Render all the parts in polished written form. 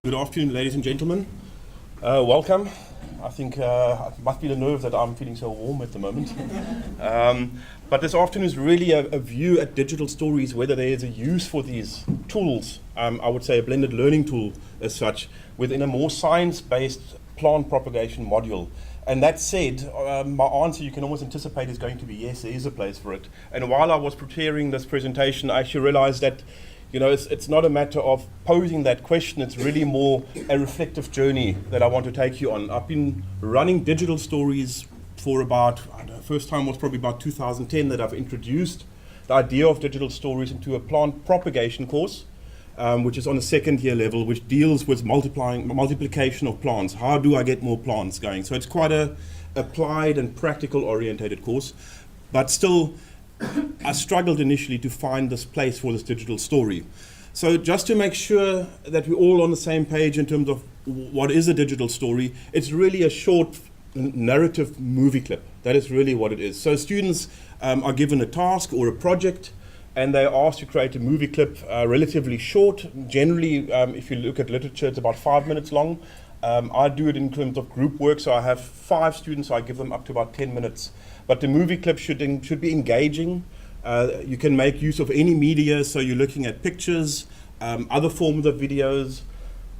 Good afternoon, ladies and gentlemen. Welcome. I think it must be the nerve that I'm feeling so warm at the moment. But this afternoon is really a view at digital stories, whether there is a use for these tools. I would say a blended learning tool as such, within a more science-based plant propagation module. And that said, my answer you can almost anticipate is going to be yes, there is a place for it. And while I was preparing this presentation, I actually realized that it's not a matter of posing that question, it's really more a reflective journey that I want to take you on. I've been running digital stories for about, first time was probably about 2010 that I've introduced the idea of digital stories into a plant propagation course, which is on a second year level, which deals with multiplication of plants. How do I get more plants going? So it's quite a applied and practical orientated course, but still I struggled initially to find this place for this digital story. So just to make sure that we're all on the same page in terms of what is a digital story, it's really a short narrative movie clip. That is really what it is. So students are given a task or a project, and they're asked to create a movie clip relatively short. Generally, if you look at literature, it's about 5 minutes long. I do it in terms of group work, so I have 5 students, so I give them up to about 10 minutes. But the movie clip should be engaging. You can make use of any media, so you're looking at pictures, other forms of videos.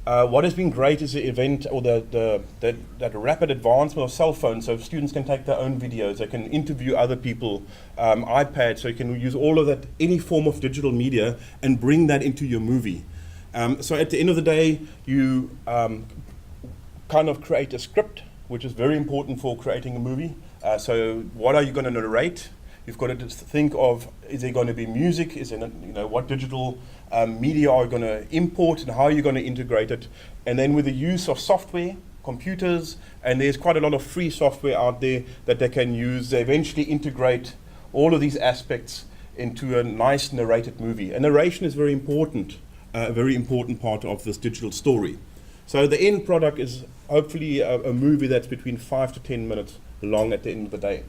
What has been great is the event or that rapid advancement of cell phones, so students can take their own videos, they can interview other people, iPad, so you can use all of that, any form of digital media, and bring that into your movie. So at the end of the day, you kind of create a script, which is very important for creating a movie. So what are you going to narrate? You've got to just think of, is there going to be music? Is there, what digital media are you going to import, and how are you going to integrate it? And then with the use of software, computers, and there's quite a lot of free software out there that they can use, they eventually integrate all of these aspects into a nice narrated movie. And narration is very important, a very important part of this digital story. So the end product is hopefully a movie that's between 5 to 10 minutes long at the end of the day.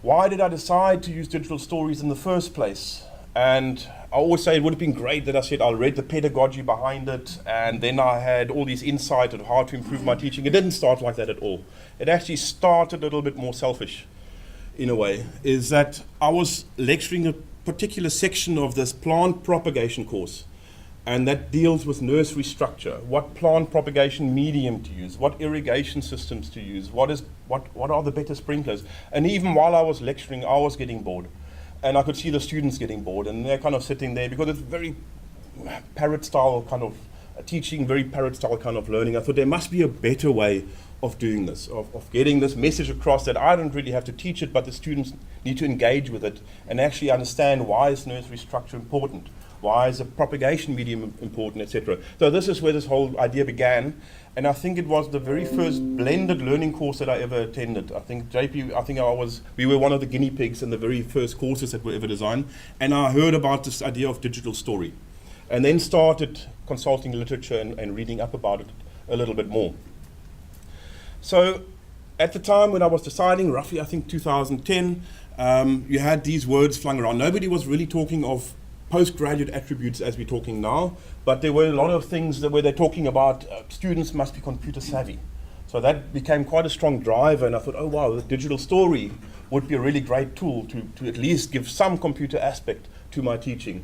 Why did I decide to use digital stories in the first place? And I always say it would have been great that I said I read the pedagogy behind it, and then I had all these insights on how to improve my teaching. It didn't start like that at all. It actually started a little bit more selfish, in a way, is that I was lecturing a particular section of this plant propagation course, and that deals with nursery structure, what plant propagation medium to use, what irrigation systems to use, what are the better sprinklers. And even while I was lecturing, I was getting bored. And I could see the students getting bored, and they're kind of sitting there because it's very parrot style kind of teaching, very parrot style kind of learning. I thought there must be a better way of doing this, of getting this message across that I don't really have to teach it, but the students need to engage with it and actually understand why is nursery structure important. Why is the propagation medium important, etc. So this is where this whole idea began, and I think it was the very first blended learning course that I ever attended. I think we were one of the guinea pigs in the very first courses that were ever designed, and I heard about this idea of digital story, and then started consulting literature and reading up about it a little bit more. So at the time when I was deciding, roughly I think 2010, you had these words flung around. Nobody was really talking of postgraduate attributes as we're talking now, but there were a lot of things where they're talking about students must be computer savvy. So that became quite a strong driver, and I thought, oh wow, the digital story would be a really great tool to at least give some computer aspect to my teaching.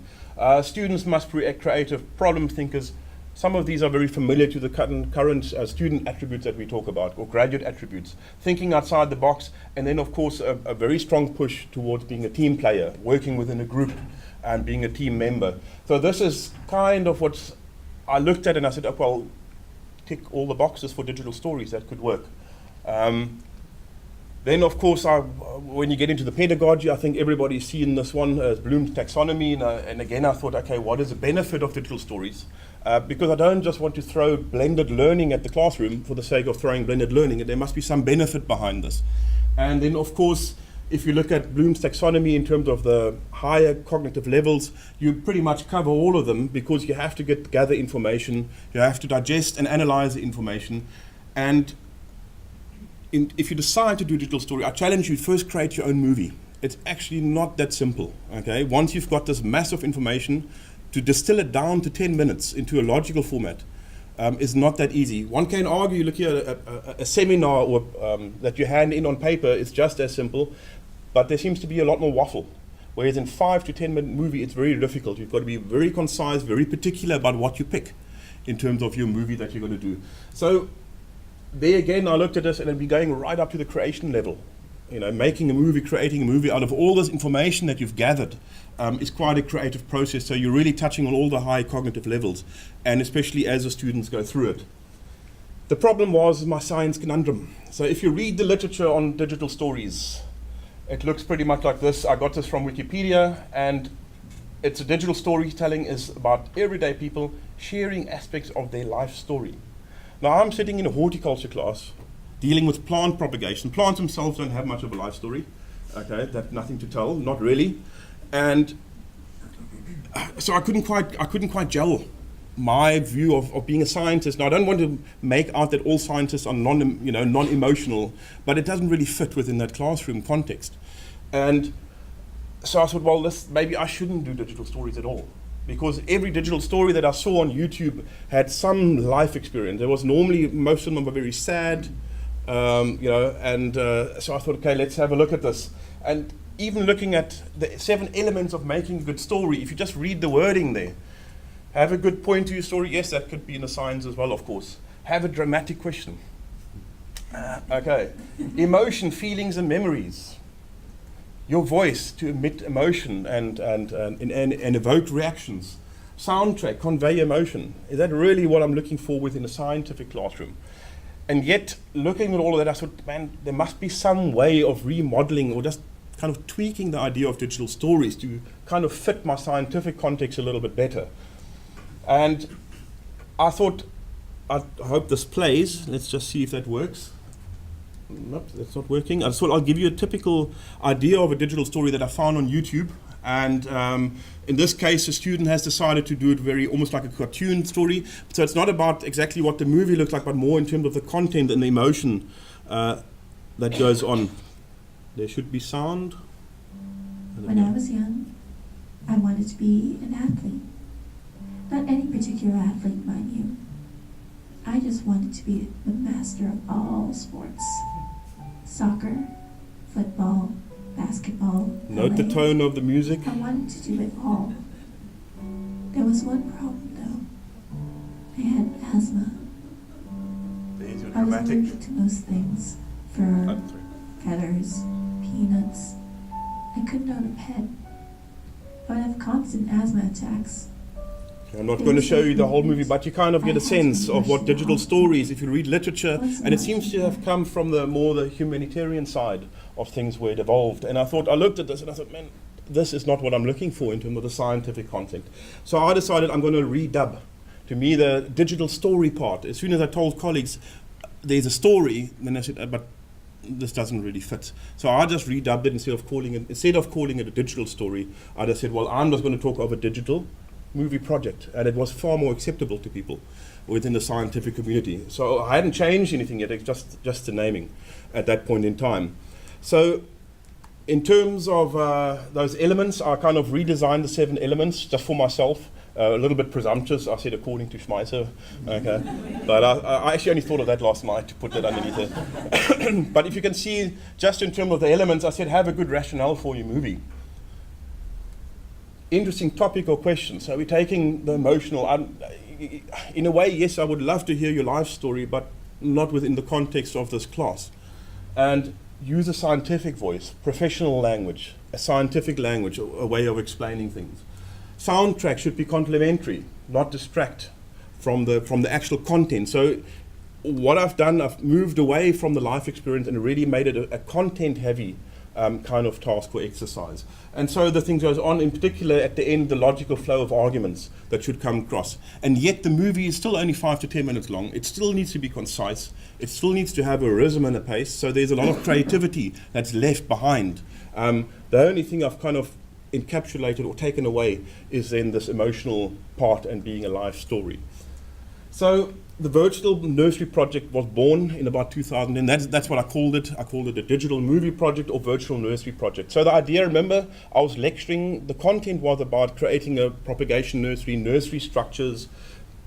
Students must be creative, problem thinkers. Some of these are very familiar to the current student attributes that we talk about, or graduate attributes. Thinking outside the box, and then of course a very strong push towards being a team player, working within a group, and being a team member. So this is kind of what I looked at, and I said, oh, well, tick all the boxes for digital stories, that could work. Then of course, when you get into the pedagogy, I think everybody's seen this one as Bloom's taxonomy, and again I thought, okay, what is the benefit of digital stories? Because I don't just want to throw blended learning at the classroom for the sake of throwing blended learning, there must be some benefit behind this. And then of course, if you look at Bloom's taxonomy in terms of the higher cognitive levels, you pretty much cover all of them, because you have to gather information, you have to digest and analyze the information. And if you decide to do a digital story, I challenge you, first create your own movie. It's actually not that simple, okay? Once you've got this massive information, to distill it down to 10 minutes into a logical format, is not that easy. One can argue, look here, a seminar or, that you hand in on paper is just as simple, but there seems to be a lot more waffle. Whereas in 5 to 10 minute movie, it's very difficult. You've got to be very concise, very particular about what you pick in terms of your movie that you're going to do. So there again, I looked at this and it'd be going right up to the creation level. You know, making a movie, creating a movie out of all this information that you've gathered is quite a creative process. So you're really touching on all the high cognitive levels, and especially as the students go through it. The problem was my science conundrum. So if you read the literature on digital stories, it looks pretty much like this. I got this from Wikipedia, and it's a digital storytelling is about everyday people sharing aspects of their life story. Now I'm sitting in a horticulture class dealing with plant propagation. Plants themselves don't have much of a life story. Okay, that's nothing to tell, not really. And so I couldn't quite gel my view of being a scientist. Now I don't want to make out that all scientists are non-emotional, but it doesn't really fit within that classroom context. And so I thought, well, maybe I shouldn't do digital stories at all, because every digital story that I saw on YouTube had some life experience. There was normally, most of them were very sad, so I thought, okay, let's have a look at this. And even looking at the 7 elements of making a good story, if you just read the wording there, have a good point to your story. Yes, that could be in the science as well, of course. Have a dramatic question. Okay. Emotion, feelings, and memories. Your voice to emit emotion and evoke reactions. Soundtrack, convey emotion. Is that really what I'm looking for within a scientific classroom? And yet, looking at all of that, I thought, man, there must be some way of remodeling or just kind of tweaking the idea of digital stories to kind of fit my scientific context a little bit better. And I thought, I hope this plays. Let's just see if that works. Nope, that's not working. I thought I'll give you a typical idea of a digital story that I found on YouTube. And in this case, the student has decided to do it very almost like a cartoon story. So it's not about exactly what the movie looks like, but more in terms of the content and the emotion that goes on. There should be sound. When I was young, I wanted to be an athlete. Not any particular athlete, mind you. I just wanted to be the master of all sports. Soccer, football, basketball. Note the tone of the music. I wanted to do it all. There was one problem though. I had asthma. There's your I was dramatic. allergic to most things. Fur, feathers, peanuts. I couldn't own a pet. I would have constant asthma attacks. I'm not going to show you the whole movie, but you kind of get a sense of what digital stories, if you read literature, and it seems to have come from the humanitarian side of things where it evolved. And I looked at this and I thought, man, this is not what I'm looking for in terms of the scientific content. So I decided I'm going to redub, to me, the digital story part. As soon as I told colleagues there's a story, then I said, but this doesn't really fit. So I just redubbed it instead of calling it a digital story. I just said, well, I'm just going to talk of a digital movie project, and it was far more acceptable to people within the scientific community. So I hadn't changed anything yet, it's just the naming at that point in time. So in terms of those elements, I kind of redesigned the 7 elements just for myself. A little bit presumptuous, I said according to Schmeisser, okay. But I actually only thought of that last night to put that underneath it. But if you can see, just in terms of the elements, I said have a good rationale for your movie. Interesting topic or question. So we're taking the emotional. In a way, yes, I would love to hear your life story, but not within the context of this class. And use a scientific voice, professional language, a scientific language, a way of explaining things. Soundtrack should be complementary, not distract from the actual content. So what I've done, I've moved away from the life experience and really made it a content-heavy kind of task for exercise. And so the thing goes on, in particular at the end, the logical flow of arguments that should come across. And yet the movie is still only 5 to 10 minutes long. It still needs to be concise. It still needs to have a rhythm and a pace. So there's a lot of creativity that's left behind. The only thing I've kind of encapsulated or taken away is then this emotional part and being a life story. So the virtual nursery project was born in about 2000, and that's what I called it. I called it a digital movie project or virtual nursery project. So the idea, remember, I was lecturing, the content was about creating a propagation nursery, nursery structures,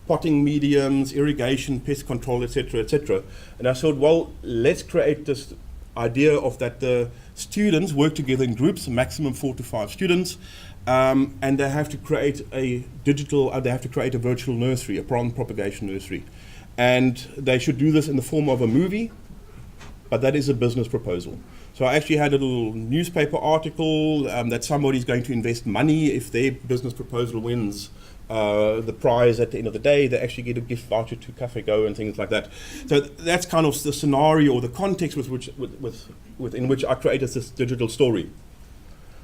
potting mediums, irrigation, pest control, etc., etc. And I thought, well, let's create this idea of that the students work together in groups, maximum 4 to 5 students, and they have to create a they have to create a virtual nursery, a plant propagation nursery. And they should do this in the form of a movie, but that is a business proposal. So I actually had a little newspaper article that somebody's going to invest money if their business proposal wins the prize at the end of the day. They actually get a gift voucher to Cafe Go and things like that. So that's kind of the scenario or the context within which I created this digital story.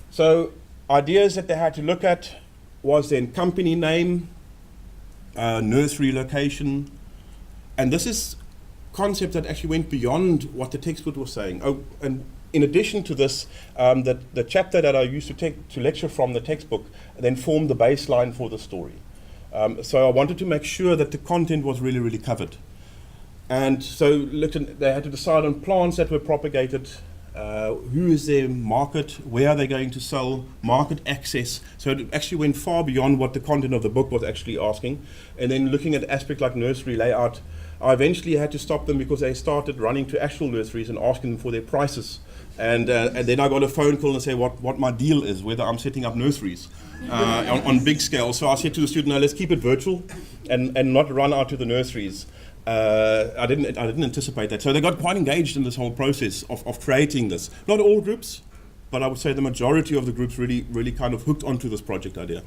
So ideas that they had to look at was then company name, nursery location, and this is concept that actually went beyond what the textbook was saying. Oh, and in addition to this, the chapter that I used to lecture from the textbook then formed the baseline for the story. So I wanted to make sure that the content was really, really covered. And so they had to decide on plants that were propagated, who is their market, where are they going to sell, market access. So it actually went far beyond what the content of the book was actually asking. And then looking at aspects like nursery layout, I eventually had to stop them because they started running to actual nurseries and asking them for their prices. And then I got a phone call and say what my deal is, whether I'm setting up nurseries on big scale. So I said to the student, no, let's keep it virtual and not run out to the nurseries. I didn't anticipate that. So they got quite engaged in this whole process of creating this. Not all groups, but I would say the majority of the groups really kind of hooked onto this project idea.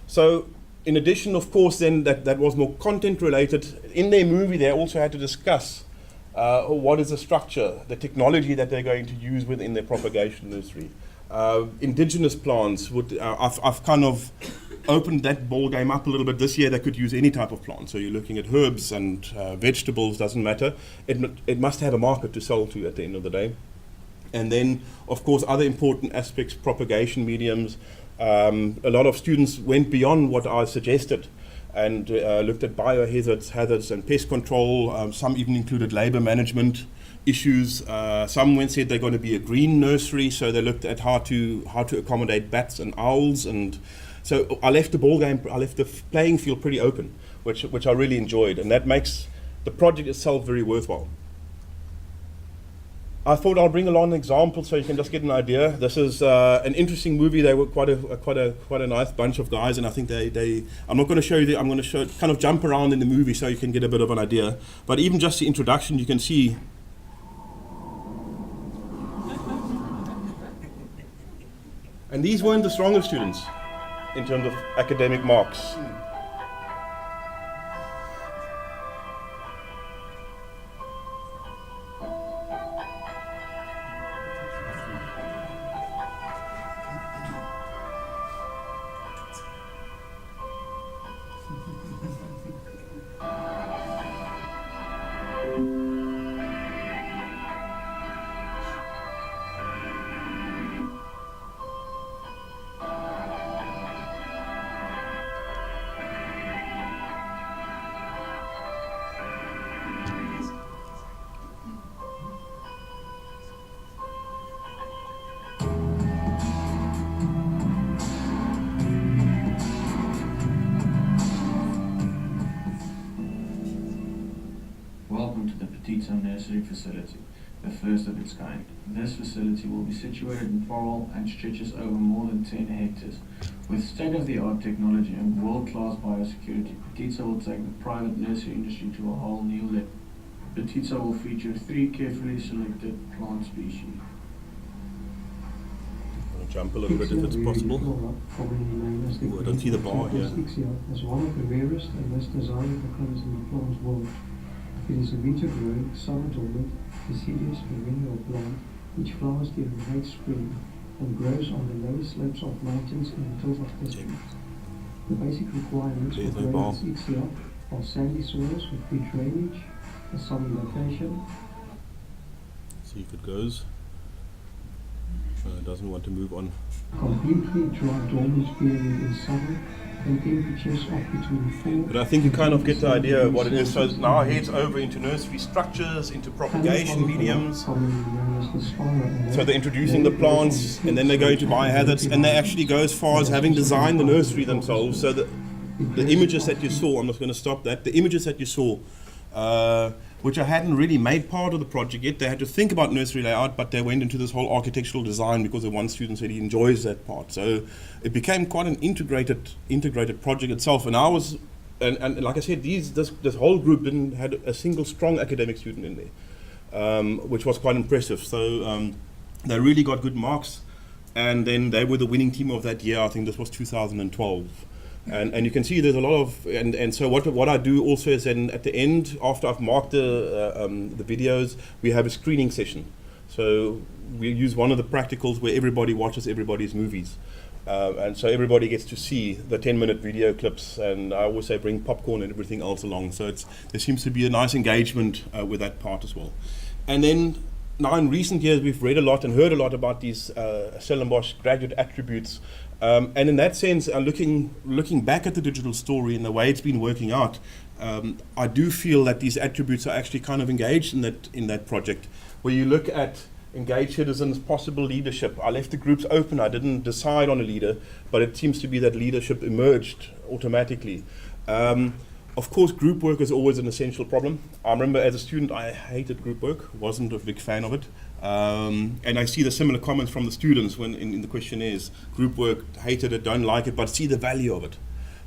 So in addition, of course, then that was more content related. In their movie, they also had to discuss what is the structure, the technology that they're going to use within their propagation nursery. Indigenous plants, I've kind of opened that ball game up a little bit. This year they could use any type of plant. So you're looking at herbs and vegetables, doesn't matter. It must have a market to sell to at the end of the day. And then, of course, other important aspects, propagation mediums. A lot of students went beyond what I suggested and looked at biohazards and pest control. Some even included labor management issues. Some said they're going to be a green nursery, so they looked at how to accommodate bats and owls. And so I left the playing field pretty open, which I really enjoyed, and that makes the project itself very worthwhile. I thought I'll bring along an example so you can just get an idea. This is an interesting movie. They were quite a nice bunch of guys, and I think they I'm not going to show you. I'm going to kind of jump around in the movie so you can get a bit of an idea. But even just the introduction, you can see. And these weren't the strongest students in terms of academic marks. Nursery facility, the first of its kind. This facility will be situated in Farrell and stretches over more than 10 hectares. With state-of-the-art technology and world-class biosecurity, Petitsa will take the private nursery industry to a whole new level. Petitsa will feature 3 carefully selected plant species. I'll jump a little bit if it's possible. Ooh, I don't see the bar here. Is one of the rarest and most desirable occurrences in the plant world. It is a winter-growing, summer-dormant, deciduous perennial plant which flowers during late spring and grows on the lower slopes of mountains in the Tilburg district. The basic requirements for growing its Ixia are sandy soils with good drainage, a sunny location. See if it goes. It doesn't want to move on. Completely dry dormant period in summer and temperatures of between 4. But I think you kind of get the idea of what it is. So now it heads over into nursery structures, into propagation mediums. So they're introducing the plants, and then they go into biohazards, and they actually go as far as having designed the nursery themselves. So that the images that you saw, I'm just going to stop that, the images that you saw, which I hadn't really made part of the project yet. They had to think about nursery layout, but they went into this whole architectural design because the one student said he enjoys that part. So it became quite an integrated project itself. And I was, and like I said, this whole group didn't had a single strong academic student in there, which was quite impressive. So they really got good marks. And then they were the winning team of that year. I think this was 2012. And you can see there's a lot of, and so what I do also is then at the end, after I've marked the videos, we have a screening session. So we use one of the practicals where everybody watches everybody's movies. And so everybody gets to see the 10-minute video clips, and I always say bring popcorn and everything else along. So there seems to be a nice engagement with that part as well. And then now in recent years, we've read a lot and heard a lot about these Stellenbosch graduate attributes. And in that sense, looking back at the digital story and the way it's been working out, I do feel that these attributes are actually kind of engaged in that project. Where you look at engaged citizens, possible leadership. I left the groups open. I didn't decide on a leader, but it seems to be that leadership emerged automatically. Of course, group work is always an essential problem. I remember as a student, I hated group work, wasn't a big fan of it. And I see the similar comments from the students when in the questionnaires, group work, hated it, don't like it, but see the value of it.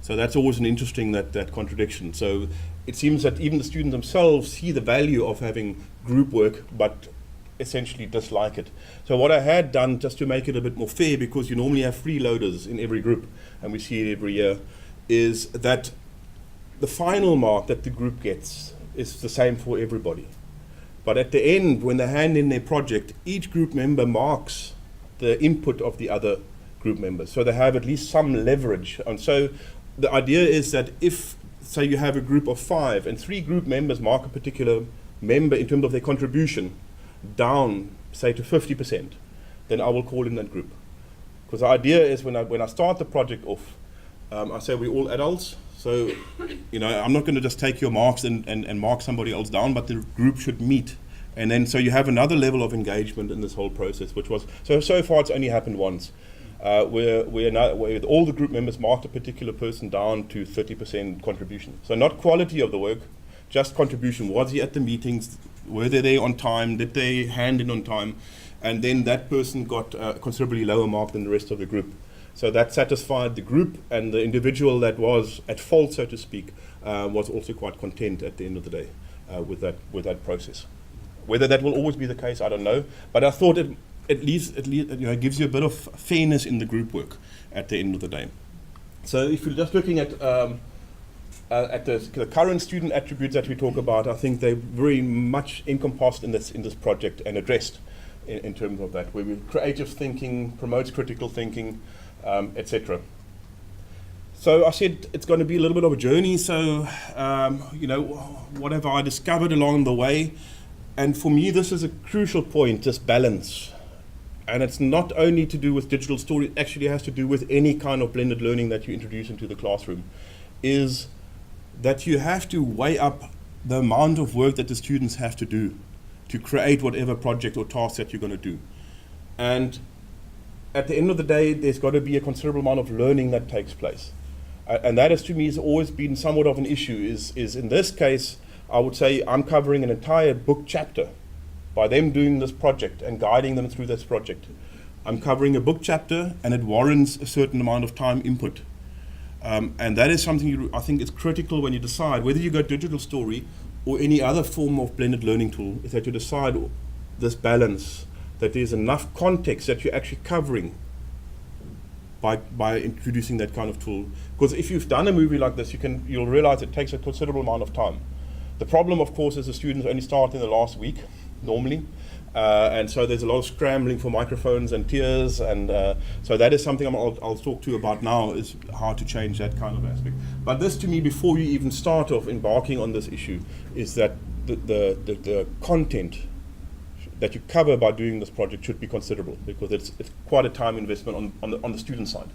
So that's always an interesting that contradiction. So it seems that even the students themselves see the value of having group work, but essentially dislike it. So what I had done, just to make it a bit more fair, because you normally have freeloaders in every group, and we see it every year, is that the final mark that the group gets is the same for everybody. But at the end, when they hand in their project, each group member marks the input of the other group members. So they have at least some leverage. And so the idea is that if, say, you have a group of 5 and 3 group members mark a particular member in terms of their contribution down, say, to 50%, then I will call in that group. Because the idea is when I start the project off, I say we're all adults. So, I'm not going to just take your marks and mark somebody else down, but the group should meet. And then, so you have another level of engagement in this whole process, which was, so far it's only happened once, where all the group members marked a particular person down to 30% contribution. So not quality of the work, just contribution. Was he at the meetings? Were they there on time? Did they hand in on time? And then that person got a considerably lower mark than the rest of the group. So that satisfied the group, and the individual that was at fault, so to speak, was also quite content at the end of the day with that process. Whether that will always be the case, I don't know. But I thought it at least gives you a bit of fairness in the group work at the end of the day. So if you're just looking at the current student attributes that we talk about, I think they're very much encompassed in this project and addressed in terms of that, where creative thinking promotes critical thinking, etc. So I said it's going to be a little bit of a journey. So what have I discovered along the way? And for me, this is a crucial point, this balance. And it's not only to do with digital story, it actually has to do with any kind of blended learning that you introduce into the classroom, is that you have to weigh up the amount of work that the students have to do to create whatever project or task that you're going to do. And at the end of the day, there's got to be a considerable amount of learning that takes place. And that is, to me, has always been somewhat of an issue, is in this case, I would say I'm covering an entire book chapter by them doing this project and guiding them through this project. I'm covering a book chapter, and it warrants a certain amount of time input. And that is something I think is critical when you decide whether you go digital story or any other form of blended learning tool, is that you decide this balance, that there's enough context that you're actually covering by introducing that kind of tool. Because if you've done a movie like this, you'll realize it takes a considerable amount of time. The problem, of course, is the students only start in the last week, normally. And so there's a lot of scrambling for microphones and tiers, and so that is something I'll talk to you about now, is how to change that kind of aspect. But this, to me, before you even start off embarking on this issue, is that the content that you cover by doing this project should be considerable, because it's quite a time investment on the student side.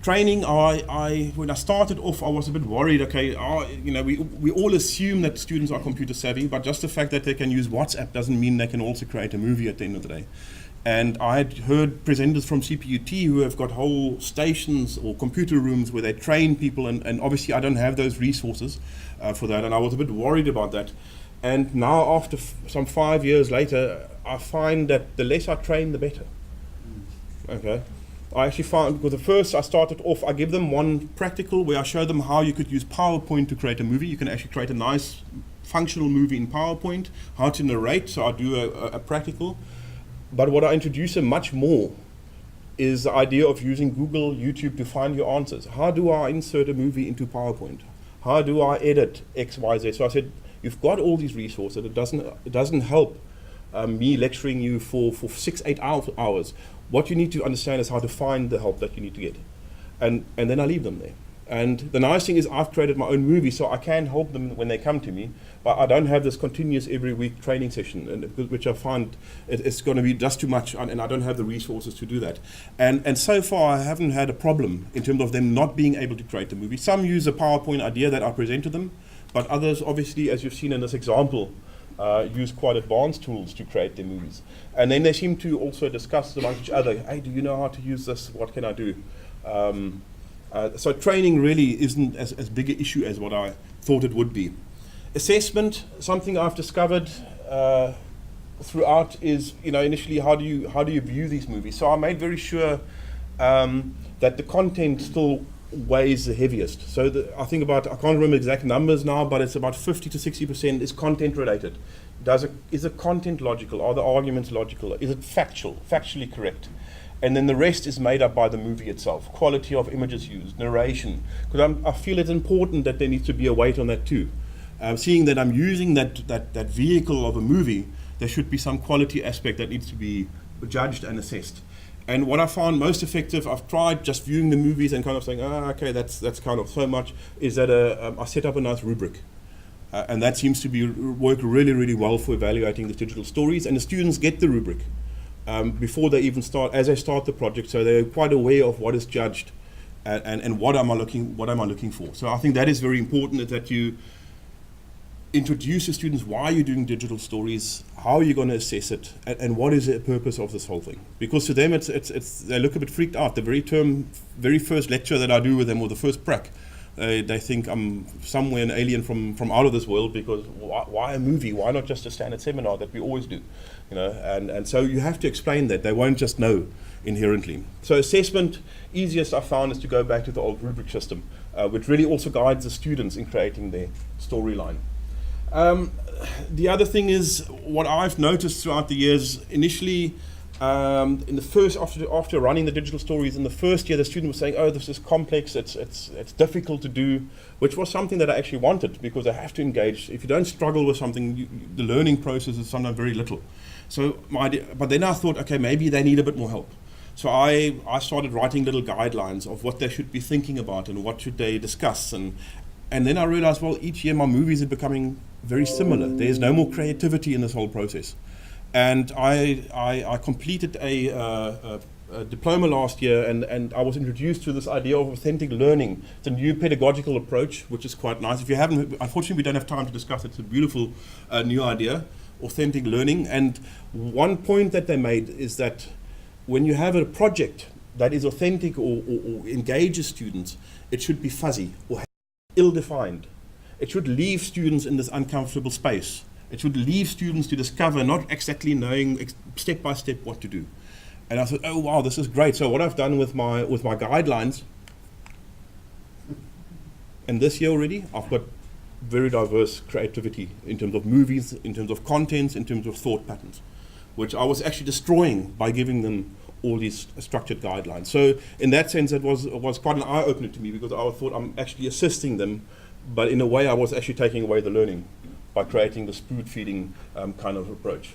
Training, when I started off, I was a bit worried. Okay, we all assume that students are computer savvy, but just the fact that they can use WhatsApp doesn't mean they can also create a movie at the end of the day. And I had heard presenters from CPUT who have got whole stations or computer rooms where they train people, and obviously I don't have those resources for that, and I was a bit worried about that. And now, after some 5 years later, I find that the less I train, the better. Okay. I actually found, because the first I started off, I give them one practical where I show them how you could use PowerPoint to create a movie. You can actually create a nice functional movie in PowerPoint, how to narrate, so I do a practical. But what I introduce them much more is the idea of using Google, YouTube to find your answers. How do I insert a movie into PowerPoint? How do I edit X, Y, Z? So I said, you've got all these resources. It doesn't help me lecturing you for 6-8 hours. What you need to understand is how to find the help that you need to get. And then I leave them there. And the nice thing is I've created my own movie, so I can help them when they come to me, but I don't have this continuous every week training session, which I find it's going to be just too much, and I don't have the resources to do that. And so far I haven't had a problem in terms of them not being able to create the movie. Some use a PowerPoint idea that I present to them, but others, obviously, as you've seen in this example, use quite advanced tools to create their movies. And then they seem to also discuss amongst each other, hey, do you know how to use this? What can I do? So training really isn't as big an issue as what I thought it would be. Assessment, something I've discovered throughout is, initially how do you view these movies? So I made very sure that the content still weighs the heaviest. So I think I can't remember exact numbers now, but it's about 50 to 60% is content related. Is the content logical? Are the arguments logical? Is it factually correct? And then the rest is made up by the movie itself. Quality of images used, narration. Because I feel it's important that there needs to be a weight on that too. Seeing that I'm using that vehicle of a movie, there should be some quality aspect that needs to be judged and assessed. And what I found most effective, I've tried just viewing the movies and kind of saying, okay, that's kind of so much, is that I set up a nice rubric. And that seems to work really, really well for evaluating the digital stories. And the students get the rubric before they even start, as they start the project, so they're quite aware of what is judged and what am I looking for. So I think that is very important, that you introduce the students why you're doing digital stories, how you're going to assess it, and what is the purpose of this whole thing. Because to them, it's they look a bit freaked out. The very first lecture that I do with them, or the first prac, they think I'm somewhere an alien from out of this world, because why a movie? Why not just a standard seminar that we always do? And so you have to explain that. They won't just know inherently. So assessment, easiest I found is to go back to the old rubric system, which really also guides the students in creating their storyline. The other thing is what I've noticed throughout the years. Initially, in the first, after running the digital stories in the first year, the student was saying, "Oh, this is complex. It's difficult to do," which was something that I actually wanted, because they have to engage. If you don't struggle with something, the learning process is sometimes very little. So but then I thought, okay, maybe they need a bit more help. So I started writing little guidelines of what they should be thinking about and what should they discuss, and then I realized, well, each year my movies are becoming very similar. There's no more creativity in this whole process. And I completed a diploma last year, and I was introduced to this idea of authentic learning. It's a new pedagogical approach, which is quite nice. If you haven't, unfortunately, we don't have time to discuss it. It's a beautiful new idea, authentic learning. And one point that they made is that when you have a project that is authentic or engages students, it should be fuzzy or ill-defined. It should leave students in this uncomfortable space. It should leave students to discover, not exactly knowing step by step what to do. And I thought, oh wow, this is great. So what I've done with my guidelines, and this year already, I've got very diverse creativity in terms of movies, in terms of contents, in terms of thought patterns, which I was actually destroying by giving them all these structured guidelines. So in that sense, it was quite an eye-opener to me, because I thought I'm actually assisting them, but in a way I was actually taking away the learning by creating the spoon-feeding kind of approach.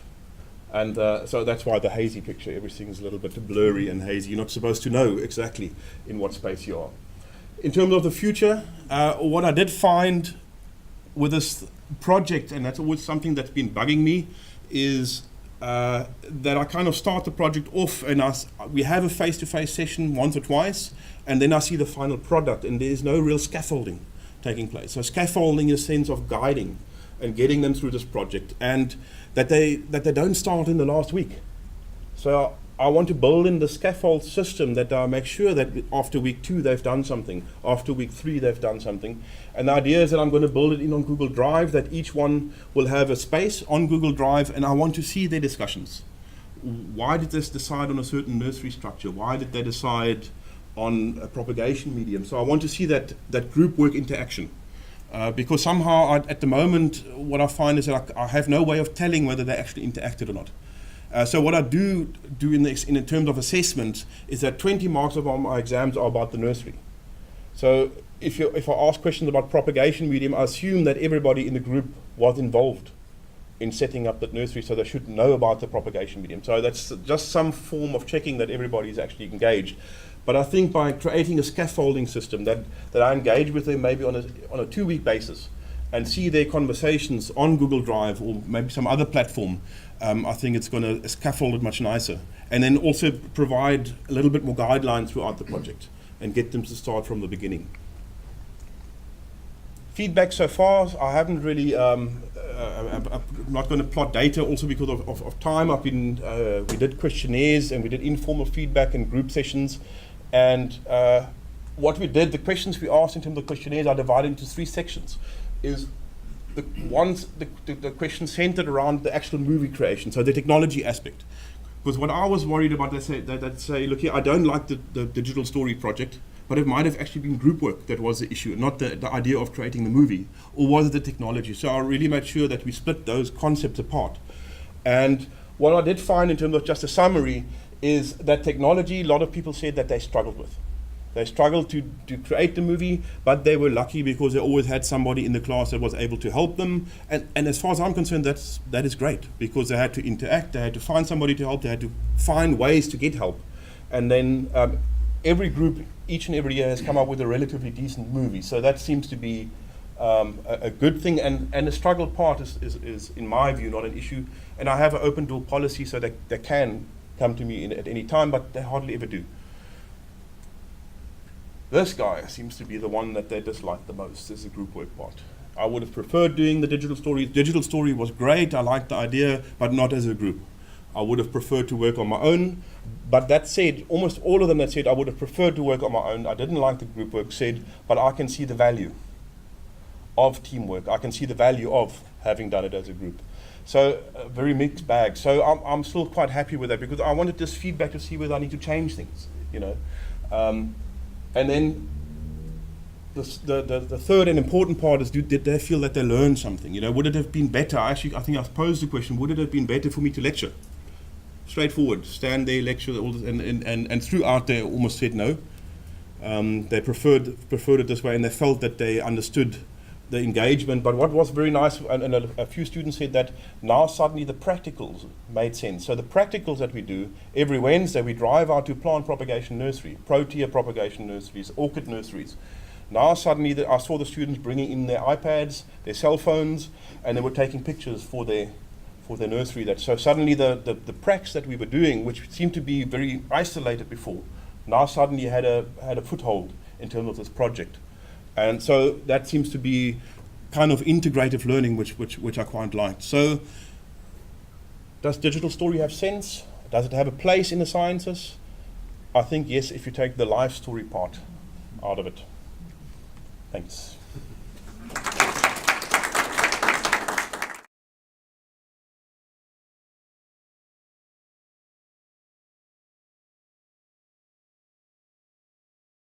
And so that's why the hazy picture, everything is a little bit blurry and hazy. You're not supposed to know exactly in what space you are. In terms of the future, what I did find with this project, and that's always something that's been bugging me, is that I kind of start the project off, and we have a face-to-face session once or twice, and then I see the final product, and there's no real scaffolding taking place. So scaffolding in a sense of guiding and getting them through this project, and that they don't start in the last week. So I want to build in the scaffold system that make sure that after week 2 they've done something, after week 3 they've done something. And the idea is that I'm going to build it in on Google Drive, that each one will have a space on Google Drive, and I want to see their discussions. Why did this decide on a certain nursery structure? Why did they decide on a propagation medium? So I want to see that group work interaction. Because somehow at the moment what I find is that I have no way of telling whether they actually interacted or not. So what I do in terms of assessment is that 20 marks of my exams are about the nursery. So if I ask questions about propagation medium, I assume that everybody in the group was involved in setting up that nursery, so they should know about the propagation medium. So that's just some form of checking that everybody is actually engaged. But I think by creating a scaffolding system that I engage with them maybe on a 2-week basis and see their conversations on Google Drive or maybe some other platform, I think it's going to scaffold it much nicer. And then also provide a little bit more guidelines throughout the project and get them to start from the beginning. Feedback so far, I haven't really, I'm not going to plot data also because of time. We did questionnaires and we did informal feedback and group sessions. And what we did, the questions we asked in terms of questionnaires are divided into 3 sections. Is the questions centered around the actual movie creation, so the technology aspect. Because what I was worried about, they'd say, look here, I don't like the digital story project, but it might have actually been group work that was the issue, not the idea of creating the movie, or was it the technology? So I really made sure that we split those concepts apart. And what I did find in terms of just a summary is that technology, a lot of people said that they struggled with. They struggled to create the movie, but they were lucky because they always had somebody in the class that was able to help them. And as far as I'm concerned, that is great, because they had to interact, they had to find somebody to help, they had to find ways to get help. And then every group, each and every year, has come up with a relatively decent movie. So that seems to be a good thing. And the struggle part is, in my view, not an issue. And I have an open door policy so that they can come to me at any time, but they hardly ever do. This guy seems to be the one that they dislike the most, is the group work part. I would have preferred doing the digital story. Digital story was great, I liked the idea, but not as a group. I would have preferred to work on my own, but that said, almost all of them that said I would have preferred to work on my own, I didn't like the group work, said, but I can see the value of teamwork. I can see the value of having done it as a group. So a very mixed bag. So I'm still quite happy with that, because I wanted this feedback to see whether I need to change things, you know. And then the third and important part is, did they feel that they learned something? You know, would it have been better? I think I've posed the question, would it have been better for me to lecture? Straightforward, stand there, lecture, all this, and throughout they almost said no. They preferred it this way, and they felt that they understood the engagement. But what was very nice, and a few students said that now suddenly the practicals made sense. So the practicals that we do, every Wednesday we drive out to plant propagation nursery, protea propagation nurseries, orchid nurseries. Now suddenly I saw the students bringing in their iPads, their cell phones, and they were taking pictures for their nursery. So suddenly the pracs that we were doing, which seemed to be very isolated before, now suddenly had a foothold in terms of this project. And so that seems to be kind of integrative learning, which I quite liked. So does digital story have sense? Does it have a place in the sciences? I think yes, if you take the life story part out of it. Thanks.